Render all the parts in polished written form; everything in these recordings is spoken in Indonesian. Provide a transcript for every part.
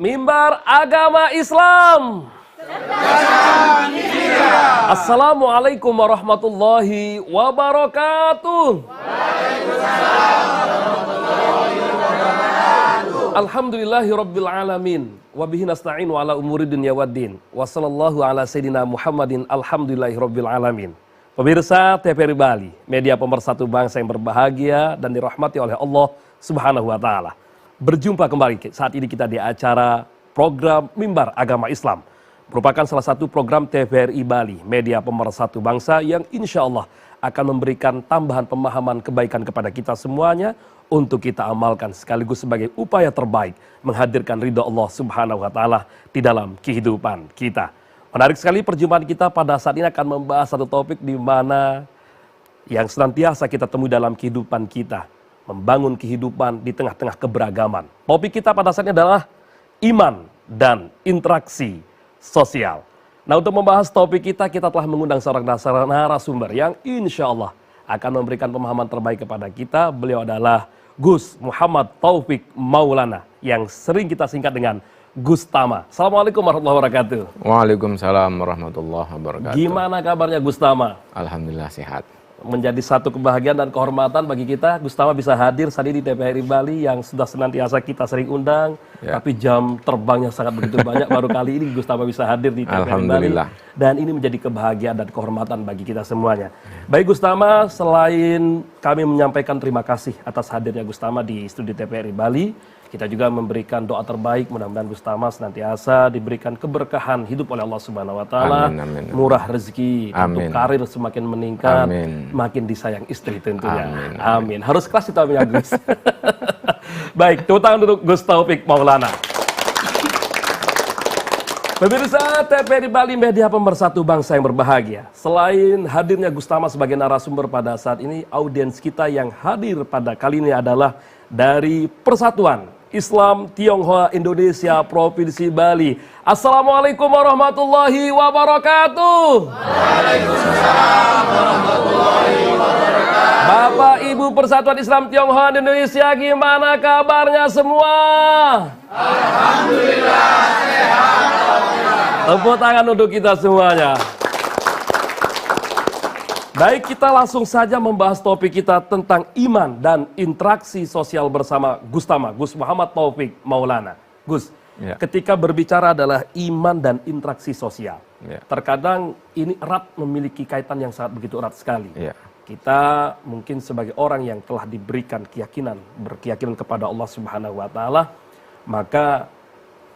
Mimbar Agama Islam. Assalamualaikum warahmatullahi wabarakatuh. Alhamdulillahirabbil alamin wa bihi nasta'in wa ala umuri dunya waddin. Wa sallallahu ala sayidina Muhammadin alhamdulillahirabbil alamin. Pemirsa TVRI Bali, media pemersatu bangsa yang berbahagia dan dirahmati oleh Allah Subhanahu wa taala. Berjumpa kembali saat ini kita di acara program Mimbar Agama Islam. Merupakan salah satu program TVRI Bali, media pemersatu bangsa yang insya Allah akan memberikan tambahan pemahaman kebaikan kepada kita semuanya untuk kita amalkan sekaligus sebagai upaya terbaik menghadirkan ridha Allah Subhanahu wa taala di dalam kehidupan kita. Menarik sekali perjumpaan kita pada saat ini akan membahas satu topik di mana yang senantiasa kita temui dalam kehidupan kita, membangun kehidupan di tengah-tengah keberagaman. Topik kita pada saat ini adalah iman dan interaksi sosial. Nah, untuk membahas topik kita telah mengundang seorang narasumber yang insya Allah akan memberikan pemahaman terbaik kepada kita. Beliau adalah Gus Muhammad Taufik Maulana yang sering kita singkat dengan Gus Tama. Assalamualaikum warahmatullahi wabarakatuh. Waalaikumsalam warahmatullahi wabarakatuh. Gimana kabarnya Gus Tama? Alhamdulillah sehat. Menjadi satu kebahagiaan dan kehormatan bagi kita, Gus Tama bisa hadir saat ini di TVRI Bali yang sudah senantiasa kita sering undang, tapi jam terbangnya sangat begitu banyak. Baru kali ini Gus Tama bisa hadir di TVRI Bali, dan ini menjadi kebahagiaan dan kehormatan bagi kita semuanya. Baik Gus Tama, selain kami menyampaikan terima kasih atas hadirnya Gus Tama di studio TVRI Bali, kita juga memberikan doa terbaik, mudah-mudahan Gus Tama senantiasa diberikan keberkahan hidup oleh Allah Subhanahu wa taala, murah rezeki, untuk karir semakin meningkat, makin disayang istri tentunya. Amin. Harus keras itu ya Gus. Baik, tepuk tangan untuk Gus Taufik Maulana. Pemirsa TVRI Bali, media pemersatu bangsa yang berbahagia. Selain hadirnya Gus Tama sebagai narasumber pada saat ini, audiens kita yang hadir pada kali ini adalah dari Persatuan Islam Tionghoa Indonesia Provinsi Bali. Assalamualaikum warahmatullahi wabarakatuh. Waalaikumsalam warahmatullahi wabarakatuh. Bapak Ibu Persatuan Islam Tionghoa Indonesia, gimana kabarnya semua? Alhamdulillah sehat. Tepuk tangan untuk kita semuanya. Baik, kita langsung saja membahas topik kita tentang iman dan interaksi sosial bersama Gus Tama, Gus Muhammad Taufik Maulana. Gus, ketika berbicara adalah iman dan interaksi sosial, terkadang ini erat memiliki kaitan yang sangat begitu erat sekali. Kita mungkin sebagai orang yang telah diberikan berkeyakinan kepada Allah Subhanahu wa taala, maka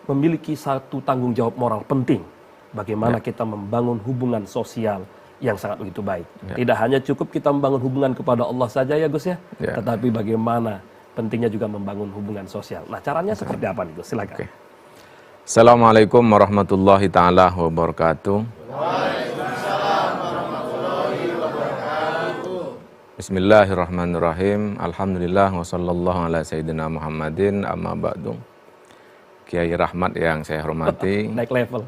memiliki satu tanggung jawab moral penting bagaimana kita membangun hubungan sosial yang sangat begitu baik. Tidak hanya cukup kita membangun hubungan kepada Allah saja ya Gus ya, tetapi bagaimana pentingnya juga membangun hubungan sosial. Nah, caranya seperti apa nih Gus? Silakan. Assalamualaikum warahmatullahi taala wabarakatuh. Waalaikumsalam warahmatullahi wabarakatuh. Bismillahirrahmanirrahim. Alhamdulillah wa sallallahu ala sayyidina Muhammadin amma ba'du. Kiai Rahmat yang saya hormati. Naik level.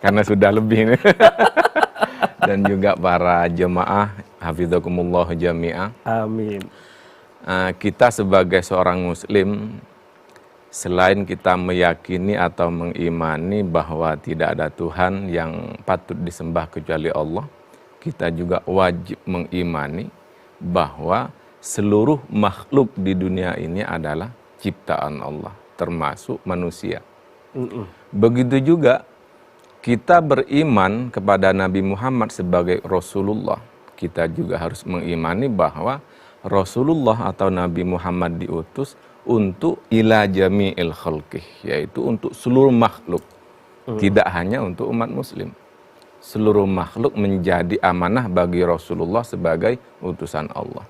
Karena sudah lebih nih. Dan juga para jemaah hafizakumullah jami'ah. Amin. Kita sebagai seorang muslim, selain kita meyakini atau mengimani bahwa tidak ada Tuhan yang patut disembah kecuali Allah, kita juga wajib mengimani bahwa seluruh makhluk di dunia ini adalah ciptaan Allah, termasuk manusia. Begitu juga kita beriman kepada Nabi Muhammad sebagai Rasulullah. Kita juga harus mengimani bahwa Rasulullah atau Nabi Muhammad diutus untuk ila jami'il khalqih, yaitu untuk seluruh makhluk. Tidak hanya untuk umat muslim. Seluruh makhluk menjadi amanah bagi Rasulullah sebagai utusan Allah.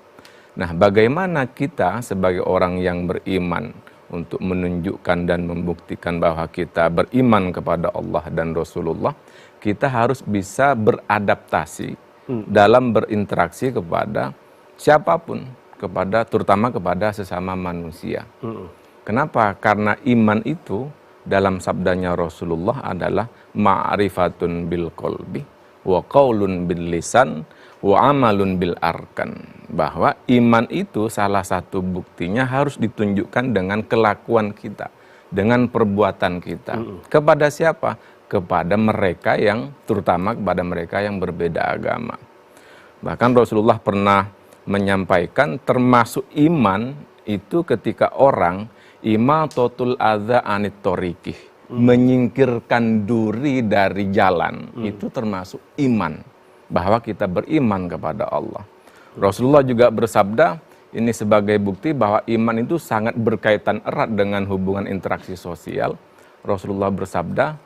Nah, bagaimana kita sebagai orang yang beriman untuk menunjukkan dan membuktikan bahwa kita beriman kepada Allah dan Rasulullah, kita harus bisa beradaptasi dalam berinteraksi kepada siapapun, terutama kepada sesama manusia. Kenapa? Karena iman itu dalam sabdanya Rasulullah adalah ma'rifatun bil qalbi wa qaulun bil lisan wa amalun bil arkan. Bahwa iman itu salah satu buktinya harus ditunjukkan dengan kelakuan kita, dengan perbuatan kita. Kepada siapa? Kepada mereka yang, terutama kepada mereka yang berbeda agama. Bahkan Rasulullah pernah menyampaikan termasuk iman itu ketika orang imatatul adza anit thoriqih, menyingkirkan duri dari jalan, itu termasuk iman, bahwa kita beriman kepada Allah. Rasulullah juga bersabda, ini sebagai bukti bahwa iman itu sangat berkaitan erat dengan hubungan interaksi sosial. Rasulullah bersabda,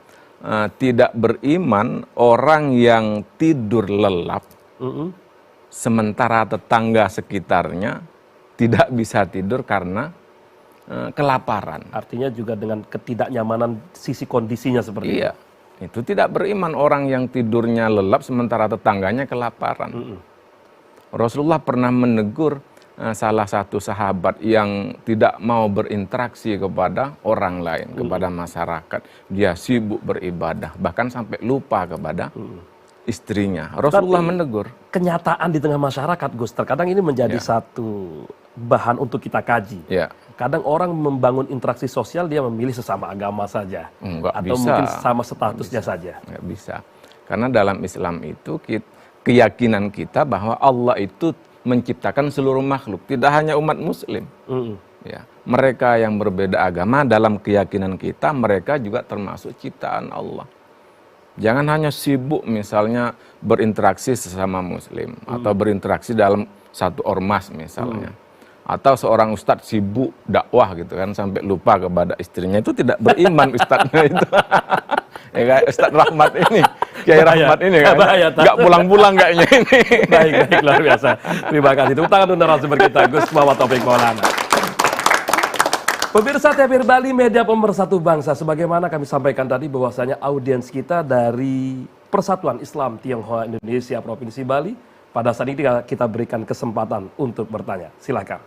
tidak beriman orang yang tidur lelap, sementara tetangga sekitarnya tidak bisa tidur karena kelaparan. Artinya juga dengan ketidaknyamanan sisi kondisinya seperti Iya, itu tidak beriman orang yang tidurnya lelap sementara tetangganya kelaparan. Rasulullah pernah menegur salah satu sahabat yang tidak mau berinteraksi kepada orang lain, kepada masyarakat. Dia sibuk beribadah, bahkan sampai lupa kepada istrinya. Rasulullah menegur. Kenyataan di tengah masyarakat, Gus, terkadang ini menjadi satu bahan untuk kita kaji. Ya. Kadang orang membangun interaksi sosial, dia memilih sesama agama saja. Nggak atau bisa. mungkin sama statusnya saja. Nggak bisa. Karena dalam Islam itu keyakinan kita bahwa Allah itu menciptakan seluruh makhluk, tidak hanya umat muslim. Ya. Mereka yang berbeda agama, dalam keyakinan kita, mereka juga termasuk ciptaan Allah. Jangan hanya sibuk misalnya berinteraksi sesama muslim, atau berinteraksi dalam satu ormas misalnya. Atau seorang ustadz sibuk dakwah gitu kan, sampai lupa kepada istrinya, itu tidak beriman ustadznya itu. Ya kayak Ustadz Rahmat ini, Kiai Rahmat ini kan, nggak pulang-pulang kayaknya ini. Baik, luar biasa. Terima kasih. Tepuk tangan untuk narasumber kita, Gus Muhammad Taufik Maulana. Pemirsa TVRI Bali, media pemersatu bangsa. Sebagaimana kami sampaikan tadi bahwasanya audiens kita dari Persatuan Islam Tionghoa Indonesia Provinsi Bali, pada saat ini kita berikan kesempatan untuk bertanya. Silakan.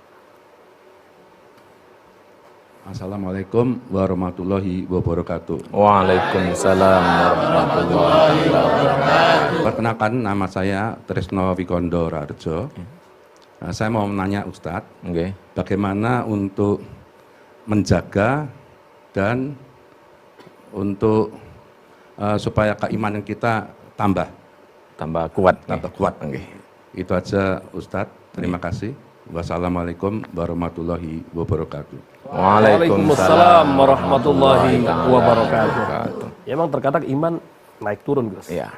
Assalamualaikum warahmatullahi wabarakatuh. Waalaikumsalam warahmatullahi wabarakatuh. Perkenalkan, nama saya Tresno Wikondo Rarjo. Nah, saya mau menanya Ustadz, bagaimana untuk menjaga dan untuk supaya keimanan kita tambah kuat. Itu aja Ustadz. Terima kasih. Wassalamualaikum warahmatullahi wabarakatuh. Waalaikumsalam warahmatullahi wabarakatuh. Ya, memang terkadang iman naik turun, Gus. Ya.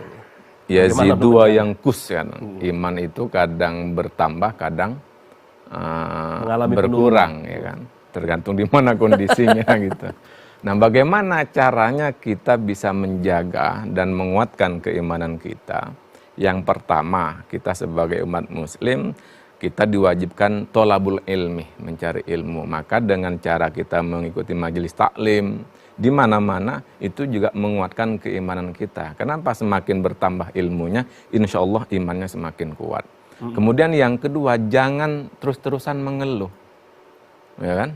Yazidua yang kus kan. Iman itu kadang bertambah, kadang berkurang, ya kan. Tergantung di mana kondisinya gitu. Nah, bagaimana caranya kita bisa menjaga dan menguatkan keimanan kita? Yang pertama, kita sebagai umat muslim, kita diwajibkan tolabul ilmi, mencari ilmu. Maka dengan cara kita mengikuti majelis taklim, di mana-mana itu juga menguatkan keimanan kita. Kenapa? Semakin bertambah ilmunya, insya Allah imannya semakin kuat. Kemudian yang kedua, jangan terus-terusan mengeluh. Ya kan?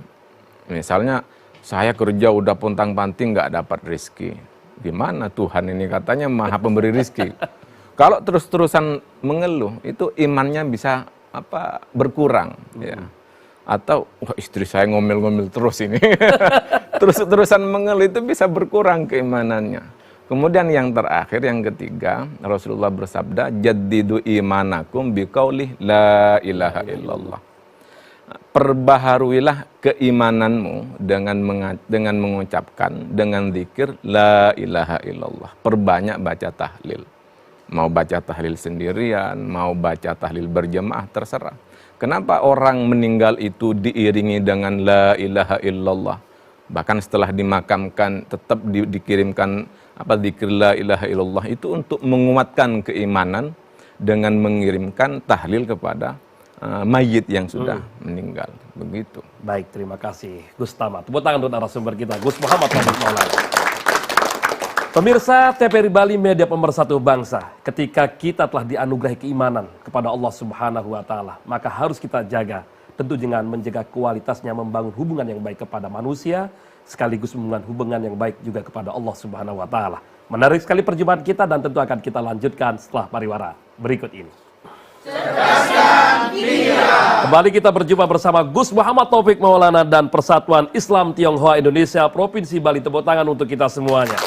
Misalnya, saya kerja udah pontang-panting nggak dapat rezeki. Gimana Tuhan ini katanya maha pemberi rezeki. Kalau terus-terusan mengeluh, itu imannya bisa berkurang, ya. Atau istri saya ngomel-ngomel terus ini, terus-terusan mengeluh, itu bisa berkurang keimanannya. Kemudian yang terakhir, yang ketiga, Rasulullah bersabda, jaddidu imanakum biqaulih la ilaha illallah. Perbaharuilah keimananmu dengan mengucapkan, dengan zikir la ilaha illallah. Perbanyak baca tahlil. Mau baca tahlil sendirian, mau baca tahlil berjemaah, terserah. Kenapa orang meninggal itu diiringi dengan la ilaha illallah? Bahkan setelah dimakamkan tetap dikirimkan zikir la ilaha illallah, itu untuk menguatkan keimanan dengan mengirimkan tahlil kepada mayit yang sudah meninggal. Begitu. Baik, terima kasih Gus Tama. Tepuk tangan untuk narasumber kita, Gus Muhammad Taufik Maulana. Pemirsa TVRI Bali, media pemersatu bangsa, ketika kita telah dianugerahi keimanan kepada Allah Subhanahu wa Ta'ala, maka harus kita jaga, tentu dengan menjaga kualitasnya, membangun hubungan yang baik kepada manusia, sekaligus membangun hubungan yang baik juga kepada Allah Subhanahu wa Ta'ala. Menarik sekali perjumpaan kita, dan tentu akan kita lanjutkan setelah pariwara berikut ini. Kembali kita berjumpa bersama Gus Muhammad Taufik Maulana dan Persatuan Islam Tionghoa Indonesia Provinsi Bali. Tepuk tangan untuk kita semuanya.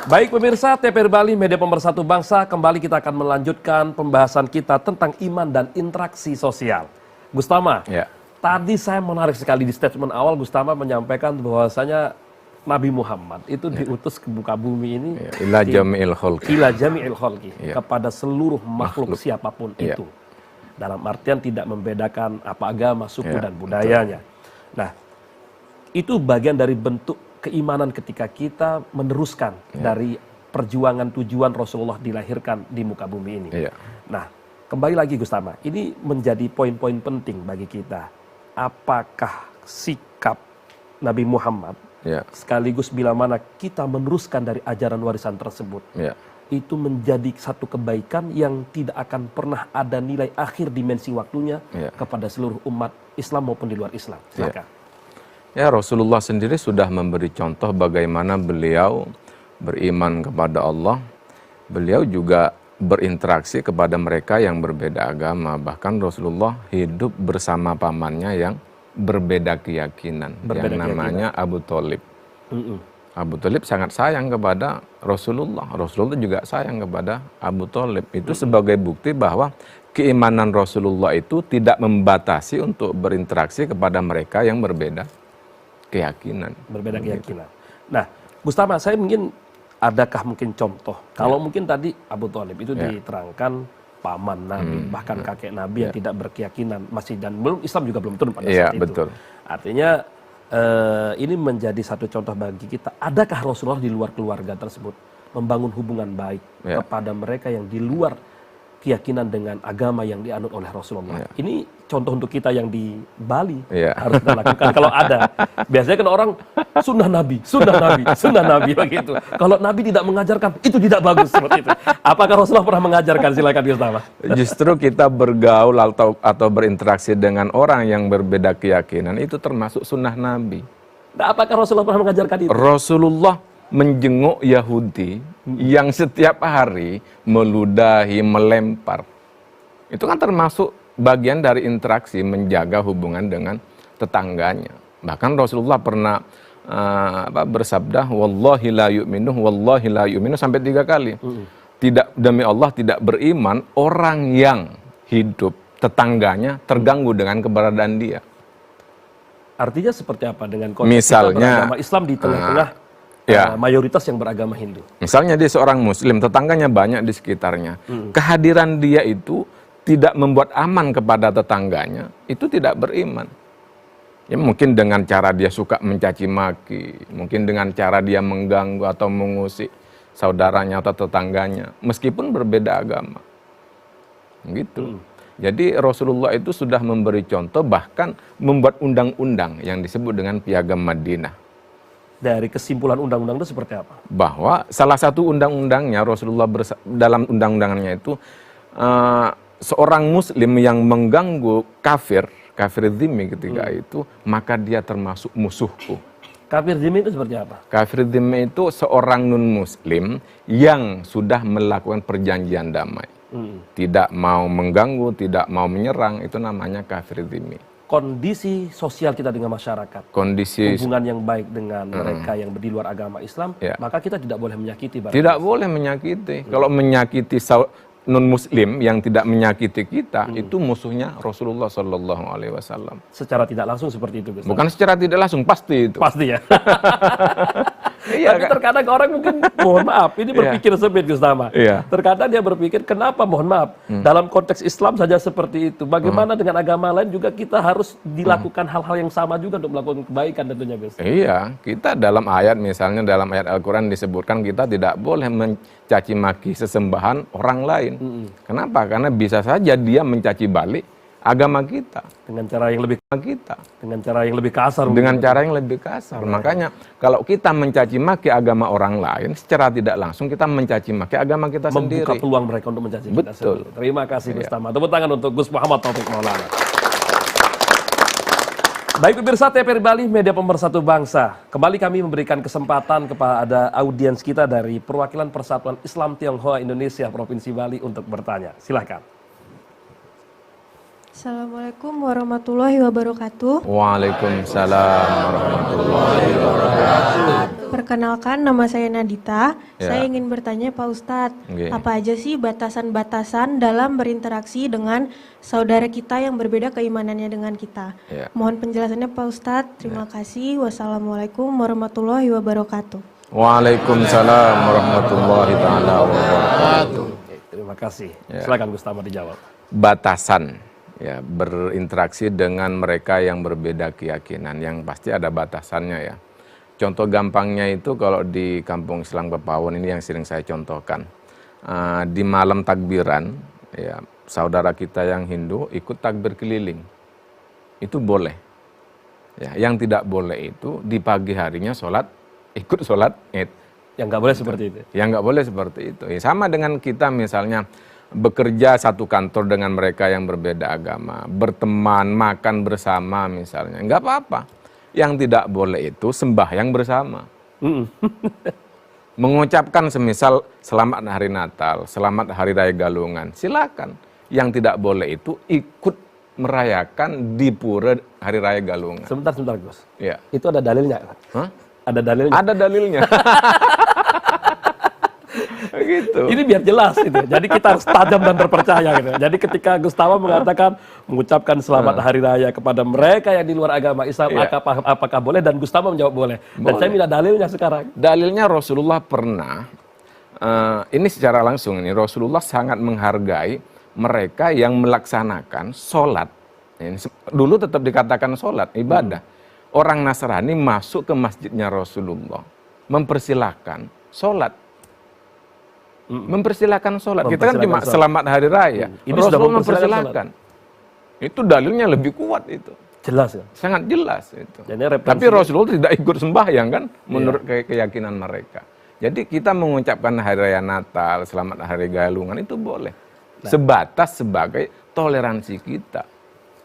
Baik pemirsa, TPR Bali, media pemersatu bangsa, kembali kita akan melanjutkan pembahasan kita tentang iman dan interaksi sosial. Gustama, Ya. tadi saya menarik sekali di statement awal, Gustama menyampaikan bahwasanya Nabi Muhammad itu diutus ke muka bumi ini Ila jami'il khalqi. ila jami'il khalqi, Ya. kepada seluruh makhluk siapapun Ya. itu. Dalam artian tidak membedakan apa agama, suku Ya, dan budayanya. Nah, itu bagian dari bentuk keimanan ketika kita meneruskan dari perjuangan tujuan Rasulullah dilahirkan di muka bumi ini. Iya. Nah, kembali lagi Gustama, ini menjadi poin-poin penting bagi kita. Apakah sikap Nabi Muhammad Ya. sekaligus bila mana kita meneruskan dari ajaran warisan tersebut, Ya. itu menjadi satu kebaikan yang tidak akan pernah ada nilai akhir dimensi waktunya Ya. kepada seluruh umat Islam maupun di luar Islam. Silakan. Ya, Rasulullah sendiri sudah memberi contoh bagaimana beliau beriman kepada Allah. Beliau juga berinteraksi kepada mereka yang berbeda agama. Bahkan Rasulullah hidup bersama pamannya yang berbeda keyakinan, Berbeda yang namanya Abu Thalib. Mm-mm. Abu Thalib sangat sayang kepada Rasulullah. Rasulullah juga sayang kepada Abu Thalib. Itu sebagai bukti bahwa keimanan Rasulullah itu tidak membatasi untuk berinteraksi kepada mereka yang berbeda keyakinan. Berbeda keyakinan. Nah, Gustama, saya mungkin adakah mungkin contoh? Kalau mungkin tadi Abu Thalib itu diterangkan paman Nabi, bahkan kakek Nabi yang tidak berkeyakinan masih, dan belum Islam juga belum turun pada Iya, saat itu. betul. Artinya ini menjadi satu contoh bagi kita. Adakah Rasulullah di luar keluarga tersebut membangun hubungan baik kepada mereka yang di luar keyakinan dengan agama yang dianut oleh Rasulullah? Ini contoh untuk kita yang di Bali harus kita lakukan kalau ada. Biasanya kan orang sunnah Nabi, sunnah Nabi, sunnah Nabi begitu. Kalau Nabi tidak mengajarkan, itu tidak bagus seperti itu. Apakah Rasulullah pernah mengajarkan? Silakan Gustama. Justru kita bergaul atau berinteraksi dengan orang yang berbeda keyakinan itu termasuk sunnah Nabi. Nah, apakah Rasulullah pernah mengajarkan itu? Rasulullah menjenguk Yahudi yang setiap hari meludahi, melempar. Itu kan termasuk bagian dari interaksi menjaga hubungan dengan tetangganya. Bahkan Rasulullah pernah bersabda, wallahi la yu'minu sampai 3 kali. Tidak, demi Allah tidak beriman orang yang hidup tetangganya terganggu dengan keberadaan dia. Artinya seperti apa dengan konsep Misalnya, kita beragama Islam di tengah-tengah mayoritas yang beragama Hindu? Misalnya dia seorang Muslim, tetangganya banyak di sekitarnya. Kehadiran dia itu tidak membuat aman kepada tetangganya, itu tidak beriman. Ya, mungkin dengan cara dia suka mencaci maki, mungkin dengan cara dia mengganggu atau mengusik saudaranya atau tetangganya, meskipun berbeda agama. Gitu. Jadi Rasulullah itu sudah memberi contoh, bahkan membuat undang-undang yang disebut dengan Piagam Madinah. Dari kesimpulan undang-undang itu seperti apa? Bahwa salah satu undang-undangnya Rasulullah dalam undang-undangannya itu seorang Muslim yang mengganggu kafir dzimmi ketika itu, maka dia termasuk musuhku. Kafir dzimmi itu seperti apa? Kafir dzimmi itu seorang non-Muslim yang sudah melakukan perjanjian damai. Tidak mau mengganggu, tidak mau menyerang, itu namanya kafir dzimmi. Kondisi sosial kita dengan masyarakat, hubungan yang baik dengan mereka yang di luar agama Islam, maka kita tidak boleh menyakiti. Tidak boleh menyakiti. Kalau menyakiti non-Muslim yang tidak menyakiti kita, itu musuhnya Rasulullah SAW. Secara tidak langsung seperti itu, Gus. Bukan secara tidak langsung, pasti itu. Pasti ya. Iya, tapi terkadang orang mungkin, mohon maaf, ini berpikir sempit, Gustama. Terkadang dia berpikir, kenapa, mohon maaf, dalam konteks Islam saja seperti itu. Bagaimana dengan agama lain juga kita harus dilakukan hal-hal yang sama juga untuk melakukan kebaikan tentunya, Gus. Iya, kita dalam ayat, misalnya dalam ayat Al-Quran disebutkan kita tidak boleh mencaci maki sesembahan orang lain. Kenapa? Karena bisa saja dia mencaci balik agama kita dengan cara yang lebih kasar. Dengan cara yang lebih kasar. Makanya kalau kita mencaci maki agama orang lain, secara tidak langsung kita mencaci maki agama kita sendiri. Membuka peluang mereka untuk mencaci kita sendiri. Terima kasih Gus Tama. Tepuk tangan untuk Gus Muhammad Taufik Maulana. Baik pemirsa TVRI Bali, media pemersatu bangsa. Kembali kami memberikan kesempatan kepada audiens kita dari perwakilan Persatuan Islam Tionghoa Indonesia Provinsi Bali untuk bertanya. Silakan. Assalamualaikum warahmatullahi wabarakatuh. Waalaikumsalam warahmatullahi wabarakatuh. Perkenalkan, nama saya Nadita. Ya. Saya ingin bertanya Pak Ustadz, Oke. apa aja sih batasan-batasan dalam berinteraksi dengan saudara kita yang berbeda keimanannya dengan kita? Ya. Mohon penjelasannya Pak Ustadz. Terima kasih. Wassalamualaikum warahmatullahi wabarakatuh. Waalaikumsalam warahmatullahi taala wabarakatuh. Terima kasih. Ya. Silakan Gustama dijawab. Batasan ya, berinteraksi dengan mereka yang berbeda keyakinan, yang pasti ada batasannya ya. Contoh gampangnya itu kalau di Kampung Islam Kepawon ini yang sering saya contohkan. Di malam takbiran, ya, saudara kita yang Hindu ikut takbir keliling. Itu boleh. Ya, yang tidak boleh itu di pagi harinya ikut sholat Id. Yang nggak boleh seperti itu. Yang nggak boleh seperti itu. Ya, sama dengan kita misalnya bekerja satu kantor dengan mereka yang berbeda agama, berteman, makan bersama misalnya, nggak apa-apa. Yang tidak boleh itu sembahyang bersama. Mengucapkan semisal selamat hari Natal, selamat hari Raya Galungan, silakan. Yang tidak boleh itu ikut merayakan di pura hari Raya Galungan. Sebentar Gus. Ya. Itu ada dalilnya? Hah? Ada dalilnya? Ada dalilnya. Gitu. Ini biar jelas gitu. Jadi kita harus tajam dan terpercaya gitu. Jadi ketika Gustama mengatakan mengucapkan selamat hari raya kepada mereka yang di luar agama Islam, Iya. apakah boleh? Dan Gustama menjawab boleh. Dan Boleh. saya minta dalilnya sekarang. Dalilnya Rasulullah pernah, ini secara langsung ini, Rasulullah sangat menghargai mereka yang melaksanakan sholat. Ini, dulu tetap dikatakan sholat, ibadah. Orang Nasrani masuk ke masjidnya Rasulullah, mempersilahkan sholat. Mempersilahkan sholat. Kita kan cuma Mempersilahkan sholat. selamat hari raya. Ini sudah Rasulullah mempersilahkan mempersilahkan. Itu dalilnya lebih kuat itu. Jelas ya. Sangat jelas itu. Jadi Tapi Rasulullah tidak ikut sembahyang kan, menurut keyakinan mereka. Jadi kita mengucapkan hari raya Natal, selamat hari Galungan itu boleh. Sebatas sebagai toleransi kita.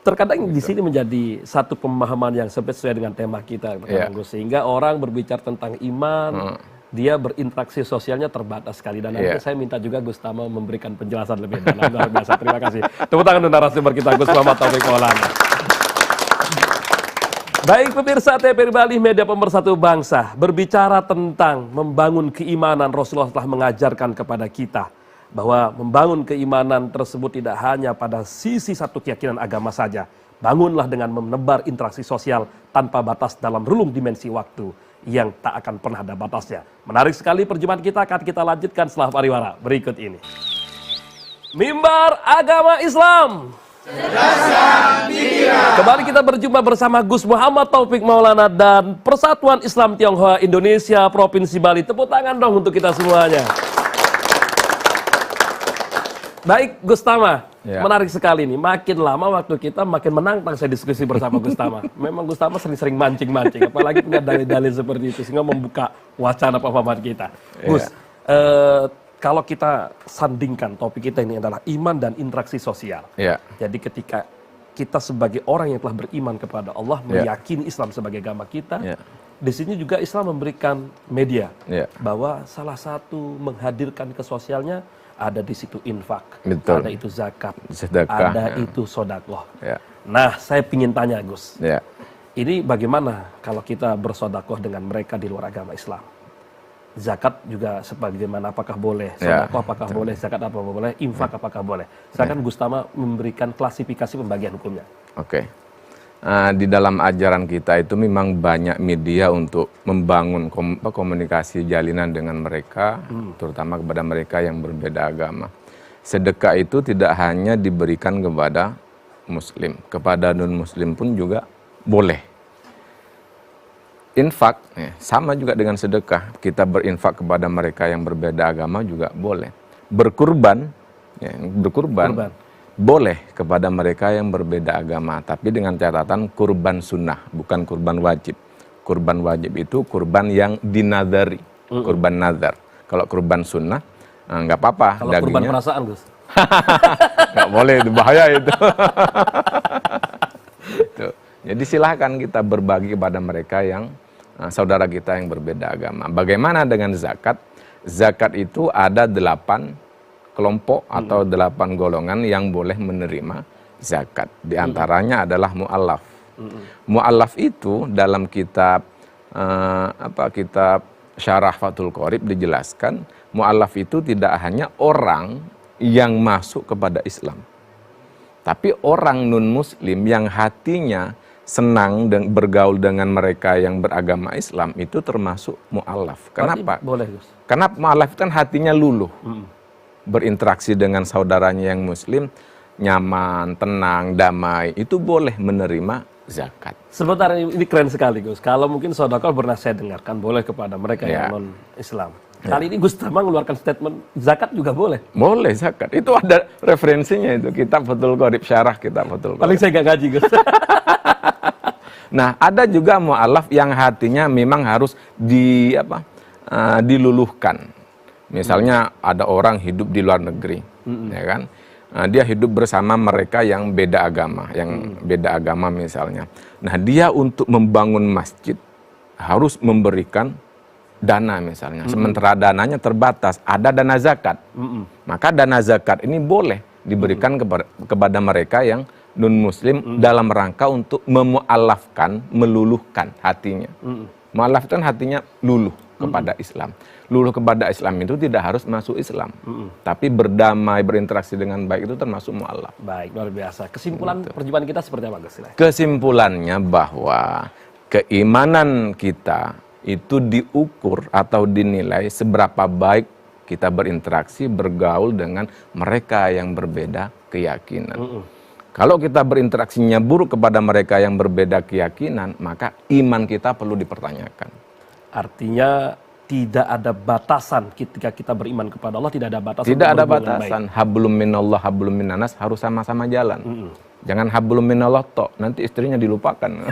Terkadang di sini menjadi satu pemahaman yang sesuai dengan tema kita, Iya. Gus. Sehingga orang berbicara tentang iman, dia berinteraksi sosialnya terbatas sekali. Dan nanti Iya. saya minta juga Gustama memberikan penjelasan lebih dalam. Luar biasa. Terima kasih. Tepuk tangan untuk narasumber kita, Gus Muhammad Taufik Maulana. Baik pemirsa TVRI Bali, media pemersatu bangsa, berbicara tentang membangun keimanan, Rasulullah telah mengajarkan kepada kita bahwa membangun keimanan tersebut tidak hanya pada sisi satu keyakinan agama saja. Bangunlah dengan menebar interaksi sosial tanpa batas dalam relung dimensi waktu yang tak akan pernah ada batasnya. Menarik sekali perjumpaan kita, akan kita lanjutkan setelah pariwara berikut ini. Mimbar Agama Islam. Kembali kita berjumpa bersama Gus Muhammad Taufik Maulana dan Persatuan Islam Tionghoa Indonesia Provinsi Bali. Tepuk tangan dong untuk kita semuanya. Baik, Gustama, Ya. menarik sekali nih. Makin lama waktu kita makin menantang saya diskusi bersama Gustama. Memang Gustama sering-sering mancing-mancing, apalagi punya dalil-dalil seperti itu sehingga membuka wacana pemahaman kita. Gus, kalau kita sandingkan topik kita ini adalah iman dan interaksi sosial. Ya. Jadi ketika kita sebagai orang yang telah beriman kepada Allah, meyakini Islam sebagai agama kita, Ya. di sini juga Islam memberikan media Ya. bahwa salah satu menghadirkan ke sosialnya ada di situ infak, Betul. ada itu zakat, Sedekah, ada ya. itu sodakoh. Ya. Nah, saya ingin tanya Gus, Ya. ini bagaimana kalau kita bersodakoh dengan mereka di luar agama Islam? Zakat juga sebagaimana, apakah boleh? Ya, Sodakoh apakah boleh? Zakat apa boleh? Infak apakah boleh? Silakan Gustama memberikan klasifikasi pembagian hukumnya. Oke. Di dalam ajaran kita itu memang banyak media untuk membangun komunikasi jalinan dengan mereka, terutama kepada mereka yang berbeda agama. Sedekah itu tidak hanya diberikan kepada Muslim, kepada non-Muslim pun juga boleh. Infak, sama juga dengan sedekah. Kita berinfak kepada mereka yang berbeda agama juga boleh. Berkurban, Kurban. boleh kepada mereka yang berbeda agama, tapi dengan catatan kurban sunnah, bukan kurban wajib. Kurban wajib itu kurban yang dinadari, kurban nazar. Kalau kurban sunnah, nggak apa-apa. Kalau kurban dagingnya perasaan Gus? nggak boleh, itu bahaya itu. Tuh. Jadi silahkan kita berbagi kepada mereka yang saudara kita yang berbeda agama. Bagaimana dengan zakat? Zakat itu ada 8 kelompok atau 8 golongan yang boleh menerima zakat. Di antaranya adalah mu'allaf. Mu'allaf itu dalam kitab kitab Syarah Fathul Qorib dijelaskan, mu'allaf itu tidak hanya orang yang masuk kepada Islam, tapi orang non-muslim yang hatinya senang dan bergaul dengan mereka yang beragama Islam itu termasuk mu'allaf. Kenapa? Boleh, Gus. Karena mu'allaf kan hatinya luluh. Berinteraksi dengan saudaranya yang muslim, nyaman, tenang, damai, itu boleh menerima zakat. Sebentar, ini keren sekali, Gus. Kalau mungkin saudara pernah saya dengarkan, boleh kepada mereka yang non-Islam. Kali ini Gus Tama mengeluarkan statement, zakat juga boleh. Boleh zakat. Itu ada referensinya itu. Kitab Fathul Qorib, Syarah Kitab Fathul Qorib. Paling saya gak ngaji, Gus. Nah, ada juga mu'alaf yang hatinya memang harus diluluhkan. Misalnya ada orang hidup di luar negeri, ya kan? Dia hidup bersama mereka yang beda agama, misalnya. Nah, dia untuk membangun masjid harus memberikan dana misalnya. Sementara dananya terbatas, ada dana zakat. Maka dana zakat ini boleh diberikan kepada mereka yang non-muslim dalam rangka untuk memu'alafkan, meluluhkan hatinya. Mu'alafkan hatinya luluh kepada Islam. Luluh kepada Islam itu tidak harus masuk Islam, tapi berdamai, berinteraksi dengan baik itu termasuk mu'alaf. Baik, luar biasa. Kesimpulan perjumpaan kita seperti apa, Gus? Kesimpulannya bahwa keimanan kita itu diukur atau dinilai seberapa baik kita berinteraksi, bergaul dengan mereka yang berbeda keyakinan. Kalau kita berinteraksinya buruk kepada mereka yang berbeda keyakinan, maka iman kita perlu dipertanyakan. Artinya tidak ada batasan ketika kita beriman kepada Allah, tidak ada batasan. Tidak ada batasan. Hablum minallah, hablum minanas harus sama-sama jalan. Jangan hablum minallah tok, nanti istrinya dilupakan.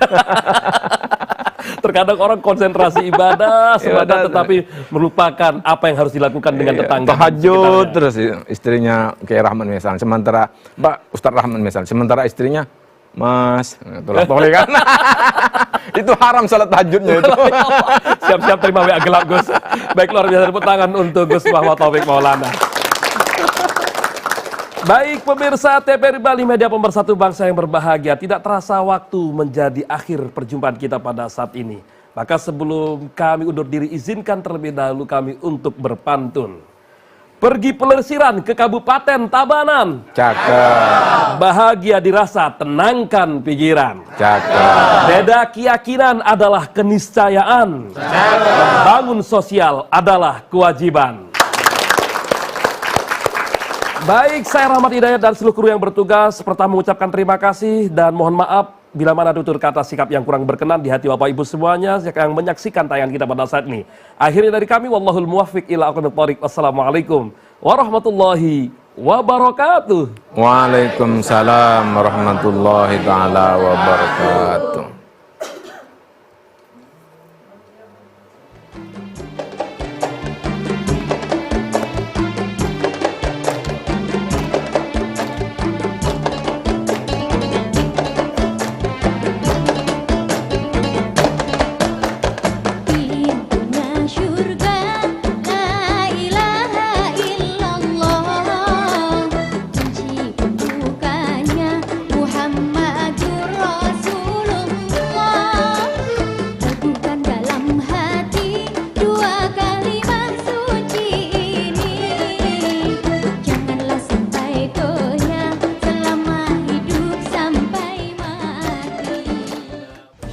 Terkadang orang konsentrasi ibadah semata tetapi melupakan apa yang harus dilakukan dengan tetangga. Tahajud terus istrinya kayak Rahman misalnya, sementara Ustadz Rahman misalnya, sementara istrinya Mas, itulah boleh kan? Itu haram salat tahajudnya itu. Siap-siap terima WA gelap, Gus. Baik, luar biasa, tepuk tangan untuk Gus Muhammad Taufik Maulana. Baik pemirsa TVRI Bali, media pemersatu bangsa yang berbahagia, tidak terasa waktu menjadi akhir perjumpaan kita pada saat ini. Maka sebelum kami undur diri, izinkan terlebih dahulu kami untuk berpantun. Pergi pelesiran ke Kabupaten Tabanan. Cakep. Bahagia dirasa, tenangkan pikiran. Cakep. Beda keyakinan adalah keniscayaan. Membangun sosial adalah kewajiban. Baik, saya Rahmat Hidayat dan seluruh kru yang bertugas pertama mengucapkan terima kasih dan mohon maaf bila mana tutur kata sikap yang kurang berkenan di hati Bapak Ibu semuanya yang menyaksikan tayangan kita pada saat ini. Akhirnya dari kami, wallahul muwaffiq ila aqwamit thoriq. Wassalamualaikum warahmatullahi wabarakatuh. Waalaikumsalam warahmatullahi taala wabarakatuh.